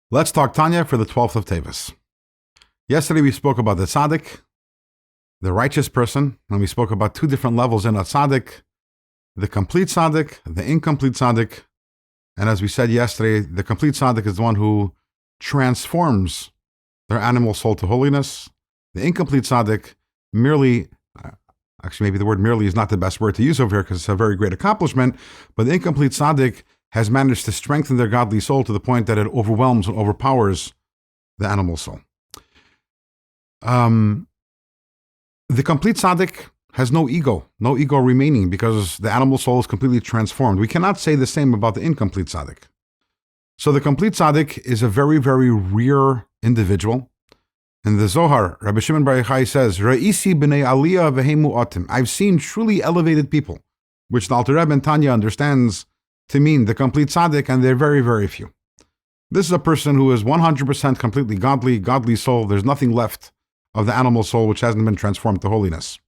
Let's talk Tanya for the 12th of Teves. Yesterday we spoke about the tzaddik, the righteous person, and we spoke about two different levels in a tzaddik, the complete tzaddik, the incomplete tzaddik. And as we said yesterday, the complete tzaddik is the one who transforms their animal soul to holiness. The incomplete tzaddik merely, actually maybe the word merely is not the best word to use over here because it's a very great accomplishment, but the incomplete tzaddik has managed to strengthen their godly soul to the point that it overwhelms and overpowers the animal soul. The complete tzaddik has no ego remaining because the animal soul is completely transformed. We cannot say the same about the incomplete tzaddik. So the complete tzaddik is a very, very rare individual. In the Zohar, Rabbi Silberberg says, "Ra'isi b'nei aliyah v'hemu atim." I've seen truly elevated people, which the Alter Rebbe and Tanya understands to mean the complete tzaddik, and they're very, very few. This is a person who is 100% completely godly soul. There's nothing left of the animal soul which hasn't been transformed to holiness.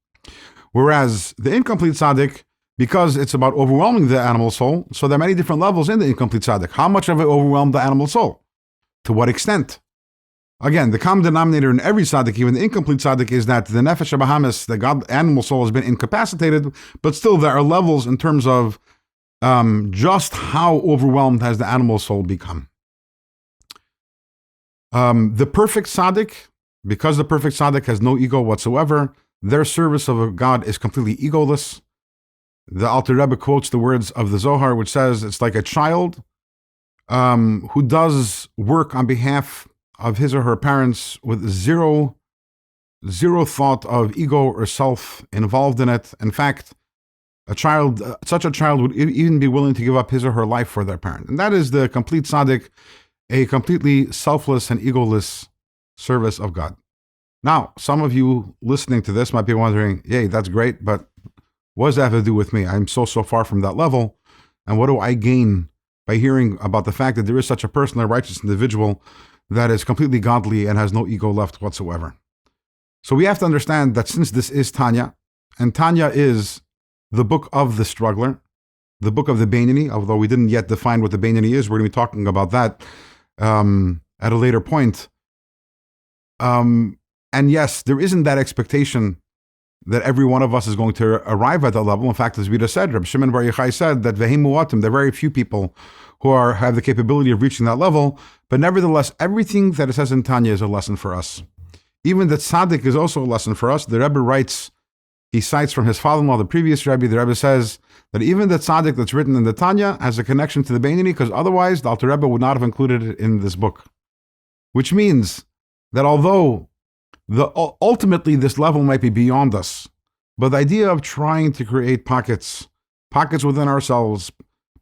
Whereas the incomplete tzaddik, because it's about overwhelming the animal soul, so there are many different levels in the incomplete tzaddik. How much of it overwhelmed the animal soul? To what extent? Again, the common denominator in every tzaddik, even the incomplete tzaddik, is that the nefesh habahamis, the animal soul, has been incapacitated, but still there are levels in terms of just how overwhelmed has the animal soul become. The perfect tzaddik, because the perfect tzaddik has no ego whatsoever, their service of God is completely egoless. The Alter Rebbe quotes the words of the Zohar, which says it's like a child who does work on behalf of his or her parents with zero thought of ego or self involved in it. In fact, such a child would even be willing to give up his or her life for their parent. And that is the complete tzaddik, a completely selfless and egoless service of God. Now, some of you listening to this might be wondering, yay, that's great, but what does that have to do with me? I'm so far from that level. And what do I gain by hearing about the fact that there is such a person, a righteous individual, that is completely godly and has no ego left whatsoever? So we have to understand that since this is Tanya, and Tanya is the book of the struggler, the book of the Beinoni, although we didn't yet define what the Beinoni is. We're going to be talking about that at a later point. And yes, there isn't that expectation that every one of us is going to arrive at that level. In fact, as we just said, Rabbi Shimon Bar Yochai said that v'hemu atim, there are very few people who have the capability of reaching that level. But nevertheless, everything that it says in Tanya is a lesson for us. Even the tzaddik is also a lesson for us. The Rebbe writes, he cites from his father-in-law, the previous Rebbe, the Rebbe says that even the tzaddik that's written in the Tanya has a connection to the Beinoni, because otherwise the Alter Rebbe would not have included it in this book. Which means that although ultimately this level might be beyond us, but the idea of trying to create pockets within ourselves,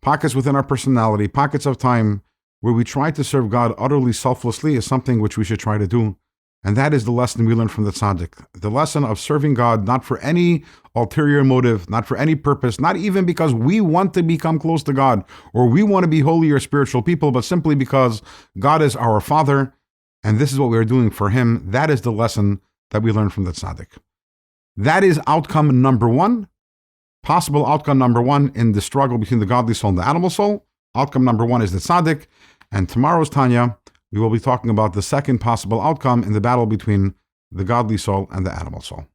pockets within our personality, pockets of time, where we try to serve God utterly selflessly is something which we should try to do. And that is the lesson we learn from the tzaddik. The lesson of serving God, not for any ulterior motive, not for any purpose, not even because we want to become close to God or we want to be holy or spiritual people, but simply because God is our Father and this is what we are doing for Him. That is the lesson that we learn from the tzaddik. That is outcome number one, possible outcome number one in the struggle between the godly soul and the animal soul. Outcome number one is the tzaddik. And tomorrow's Tanya, we will be talking about the second possible outcome in the battle between the godly soul and the animal soul.